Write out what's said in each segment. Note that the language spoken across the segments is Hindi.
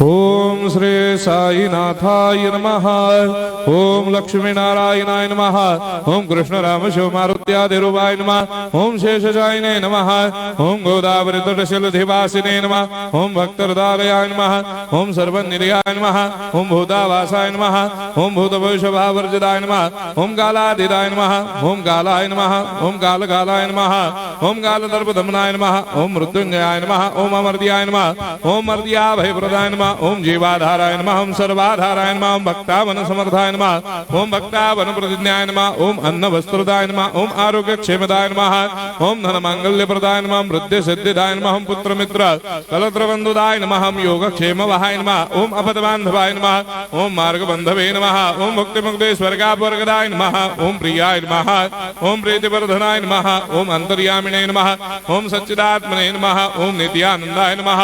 ओम श्री साईनाथाय नमः। ओम लक्ष्मी नारायणाय नमः। ओम कृष्ण राम शिव मारुत्यादिरूपाय नमः। ओम शेषशायिने नमः। ओम गोदावरी तटशिलधिवासिने नमः। ओम भक्तहृदयाय नमः। ओम सर्वनिर्याय नमः। ओम भूतावासाय नमः। ओम भूतभविष्यभावर्जिताय नमः। ओम कालातीताय नमः। ओम कालाय नमः। ओम कालकालाय नमः। ओम कालदर्पदमनाय नमः। ओम मृत्युंजयाय नमः। ओम अमर्त्याय नमः। ओम मर्त्याभयप्रदाय नमः। ओम जीवाधाराय नमः। ओम सर्वाधाराय नमः। ओम भक्तावन समर्थाय नमः। ओम भक्तावन प्रतिज्ञाय नमः। ओम अन्न वस्त्रदाय नमः। ओम आरोग्य क्षेमदाय नमः। ओम धन मांगल्य प्रदाय नमः। वृद्धि सिद्धिदाय नमः। ओम पुत्र मित्र कलत्र बंधुदाय नमः। ओम योग क्षेम वहाय नमः। ओम अपद बांधवाय नमः। ओम मार्ग बंधवे नमः। ओम मुक्ति मुक्ति स्वर्गापवर्गदाय नमः। ओम प्रियाय नमः। ओम प्रीतिवर्धनाय नमः। ओम अंतर्यामिने नमः। ओम सच्चिदात्मने नमः। ओम नित्यानंदाय नमः।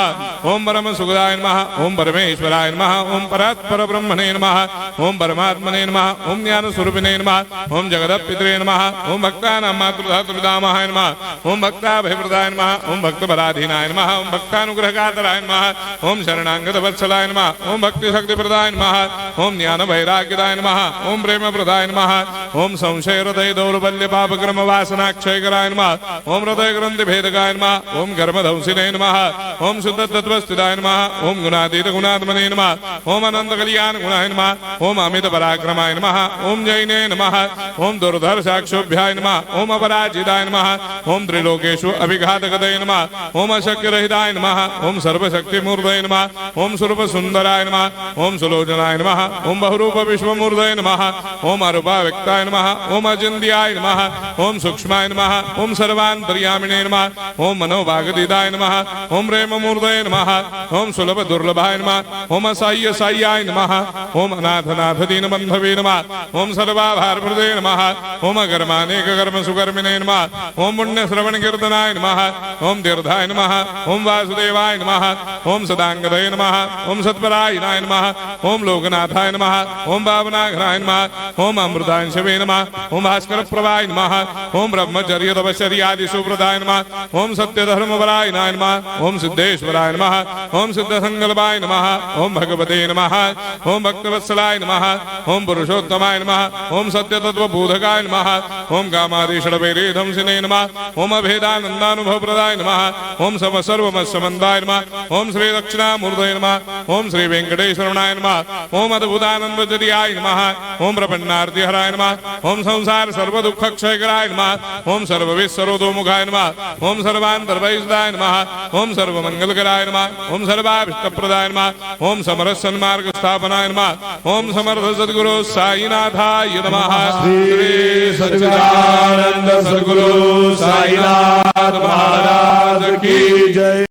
ओम परम सुखदाय नमः। ओम परमेश्वराय नमः। ओम परात्पर ब्रह्मणे नमः। ओम परमात्मने नमः। ओम ज्ञान स्वरूपिणे नमः। ओम जगदपितरे नमः। ओम भक्तानां मातृधातुर्पितामहाय नमः। ओम भक्ताभयप्रदाय नमः। ओम भक्तपराधीनाय नमः। ओम भक्तानुग्रहकातराय नमः। ओम शरणागतवत्सलाय नमः। ओम भक्तिशक्तिप्रदाय नमः। ओम ज्ञान वैराग्यदाय नमः। ओम प्रेमप्रदाय नमः। ओम संशय हृदय दौर्बल्य पापक्रम वासनाक्षयकराय नमः। ओम हृदय ग्रंथि भेदकाय नमः। ओम कर्मधंसिने नमः। ओम शुद्ध तत्वस्थिताय नमः। ओम गुणातीत गुणात्मने नमः। ओम अनंत कल्याण गुणाय नमः। ओम अमित पराक्रमाय नमः। ओम जैने नमः। ओम दुर्धर्षाक्षोभ्याय नमः। ओम अपराजिताय नमः। ओम त्रिलोकेषु अभिघातगतये नमः। ओम अशक्यरहिताय नमः। ओम सर्वशक्तिमूर्तये नमः। ओम स्वरूप सुंदराय नमः। ओम सुलोचनाय नमः। ओम बहुरूप विश्वमूर्तये नमः। ओम अरूपाव्यक्ताय नमः। ओम अचिन्त्याय नमः। ओम सूक्ष्माय नमः। ओम सर्वान्तर्यामिने नमः। ओम मनोभागतीताय नमः। ओम प्रेममूर्तये नमः। ओम सुलभ दुर्लभाय नमः। ओम साह्य साह्याय नमः। ओम अनाथनाथ दीनबंधवे नमः। ओम सर्वाभारप्रदे नमः। ओम अकर्मानेक कर्म सुकर्मिणे नमः। ओम पुण्य श्रवण कीर्तनाय नमः। ओम तीर्थाय नमः। ओम वासुदेवाय नमः। ओम सदांगदये नमः। ओम सत्परायणाय नमः। ओम लोकनाथाय नमः। ओम भावनाघ्नाय नमः। ओम अमृतांशवे नमः। ओम भास्कर प्रभाय नमः। ओम ब्रह्मचर्य तपश्चर्यादि सुप्रदाय नमः। ओम सत्यधर्मपरायणाय नमः। ओम सिद्धेश्वराय नमः। ओम सिद्ध संकल्पाय नमः। ओम भगवते नमः। ओम भक्तवत्सलाय नमः। ओम पुरुषोत्तमाय नमः। ओम सत्य तत्वबोधकाय नमः। ओम कामादिषडवैरेधंसिने नमः। ओम अभेदानंदानुभव प्रदाय नमः। ओम सर्वमस्समन्दाय नमः। ओम श्री दक्षिणामूर्तये नमः। ओम श्री वेंकटेश्वरनाय नमः। ओम अद्भुतानंदजर्याय नमः। ओम प्रपन्नार्तिहराय नमः। ओम संसार सर्वदुःखक्षयकराय नमः। ओम सर्वविश्वरोधोमुखाय नमः। ओम सर्वान्तर्वैसदाय नमः। ओम सर्वमंगलकराय नमः। ओम सर्वाभिष्टप्रदाय नमः। ओम समरस सन्मार्ग स्थापनाय नमः। ओम समर्थ सद्गुरु साईनाथाय नमः। श्री सच्चिदानंद सद्गुरु साईनाथ महाराज की जय।